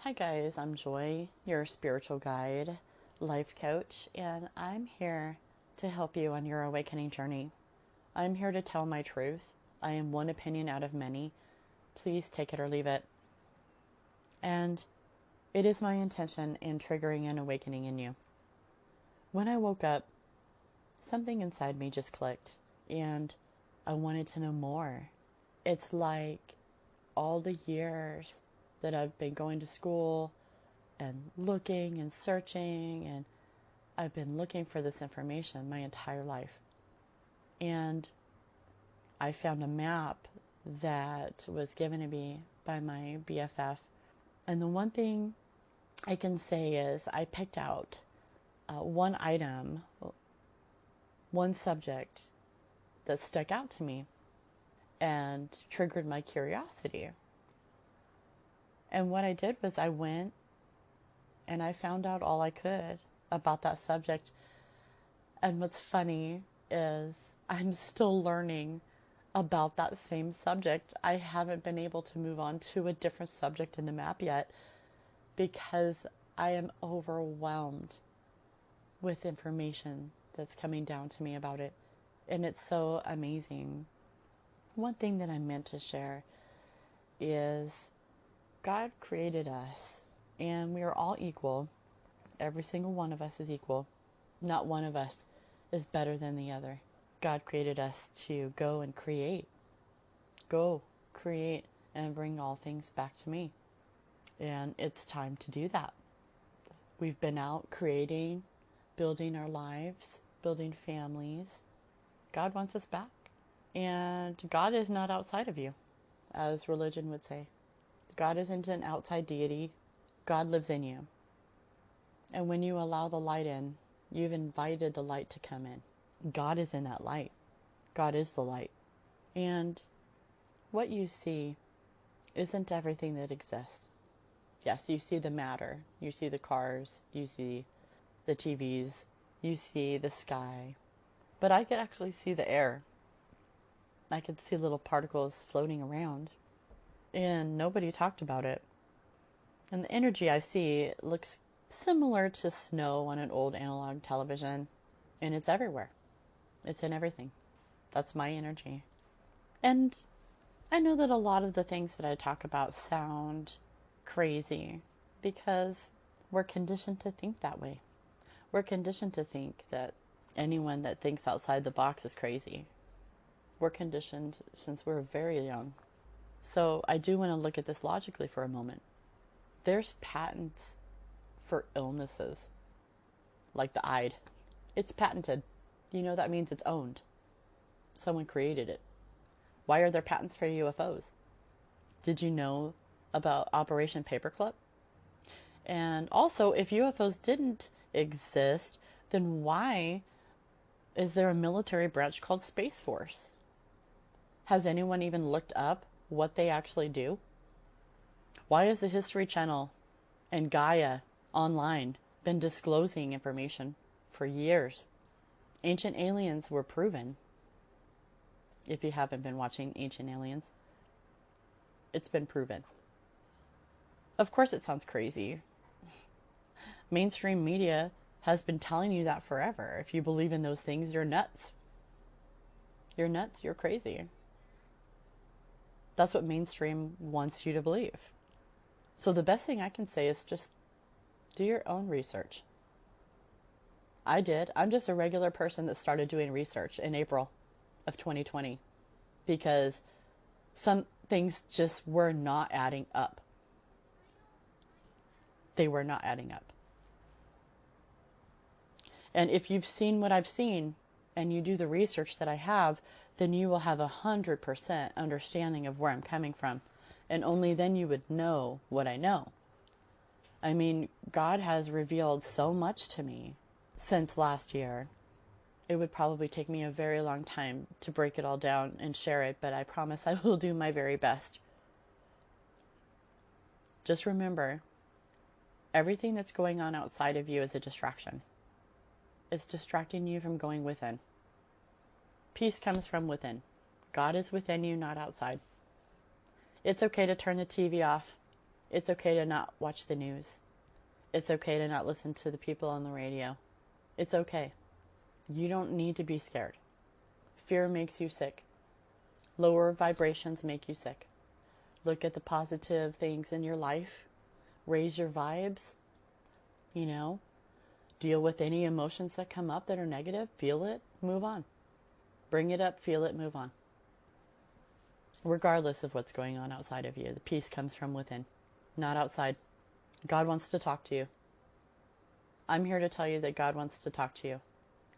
Hi guys, I'm Joy, your spiritual guide, life coach, and I'm here to help you on your awakening journey. I'm here to tell my truth. I am one opinion out of many. Please take it or leave it. And it is my intention in triggering an awakening in you. When I woke up, something inside me just clicked, and I wanted to know more. It's like all the years that I've been going to school and looking and searching, and I've been looking for this information my entire life. And I found a map that was given to me by my BFF. And the one thing I can say is I picked out one item, one subject that stuck out to me and triggered my curiosity. And what I did was I went and I found out all I could about that subject. And what's funny is I'm still learning about that same subject. I haven't been able to move on to a different subject in the map yet because I am overwhelmed with information that's coming down to me about it. And it's so amazing. One thing that I meant to share is God created us, and we are all equal. Every single one of us is equal. Not one of us is better than the other. God created us to go and create. Go, create, and bring all things back to me. And it's time to do that. We've been out creating, building our lives, building families. God wants us back. And God is not outside of you, as religion would say. God isn't an outside deity. God lives in you. And when you allow the light in, you've invited the light to come in. God is in that light. God is the light. And what you see isn't everything that exists. Yes, you see the matter. You see the cars. You see the TVs. You see the sky. But I could actually see the air. I could see little particles floating around. And nobody talked about it. And the energy I see looks similar to snow on an old analog television. And it's everywhere. It's in everything. That's my energy. And I know that a lot of the things that I talk about sound crazy because we're conditioned to think that way. We're conditioned to think that anyone that thinks outside the box is crazy. We're conditioned since we're very young. So I do want to look at this logically for a moment. There's patents for illnesses, like the eye. It's patented. You know that means it's owned. Someone created it. Why are there patents for UFOs? Did you know about Operation Paperclip? And also, if UFOs didn't exist, then why is there a military branch called Space Force? Has anyone even looked up what they actually do? Why has the History Channel and Gaia online been disclosing information for years? Ancient aliens were proven. If you haven't been watching Ancient Aliens, it's been proven. Of course it sounds crazy. Mainstream media has been telling you that forever. If you believe in those things, you're nuts. You're nuts, you're crazy. That's what mainstream wants you to believe. So the best thing I can say is just do your own research. I did. I'm just a regular person that started doing research in April of 2020 because some things just were not adding up. They were not adding up. And if you've seen what I've seen and you do the research that I have, then you will have 100% understanding of where I'm coming from. And only then you would know what I know. I mean, God has revealed so much to me since last year. It would probably take me a very long time to break it all down and share it, but I promise I will do my very best. Just remember, everything that's going on outside of you is a distraction. It's distracting you from going within. Peace comes from within. God is within you, not outside. It's okay to turn the TV off. It's okay to not watch the news. It's okay to not listen to the people on the radio. It's okay. You don't need to be scared. Fear makes you sick. Lower vibrations make you sick. Look at the positive things in your life. Raise your vibes. Deal with any emotions that come up that are negative. Feel it, move on. Bring it up, feel it, move on. Regardless of what's going on outside of you, the peace comes from within, not outside. God wants to talk to you. I'm here to tell you that God wants to talk to you.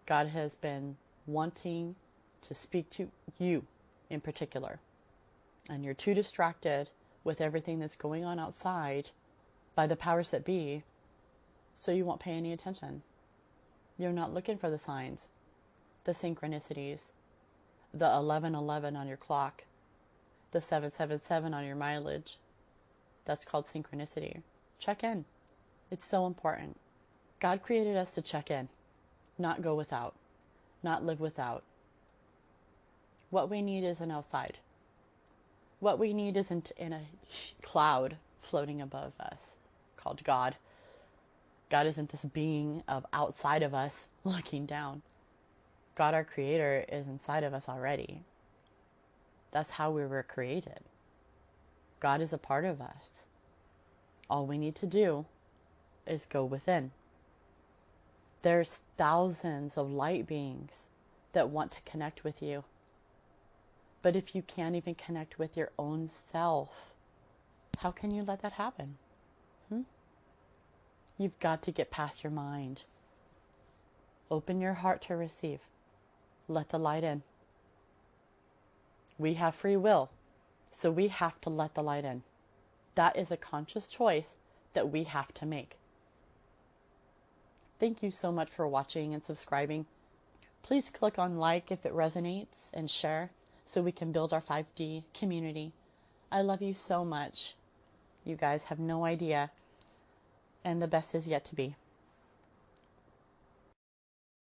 God has been wanting to speak to you in particular. And you're too distracted with everything that's going on outside by the powers that be, so you won't pay any attention. You're not looking for the signs, the synchronicities, the 1111 on your clock, the 777 on your mileage. That's called synchronicity. Check in. It's so important. God created us to check in, not go without, not live without. What we need isn't outside. What we need isn't in a cloud floating above us called God. God isn't this being of outside of us looking down. God, our creator, is inside of us already. That's how we were created. God is a part of us. All we need to do is go within. There's thousands of light beings that want to connect with you. But if you can't even connect with your own self, how can you let that happen? You've got to get past your mind. Open your heart to receive. Let the light in. We have free will, so we have to let the light in. That is a conscious choice that we have to make. Thank you so much for watching and subscribing. Please click on like if it resonates and share so we can build our 5D community. I love you so much. You guys have no idea. And the best is yet to be.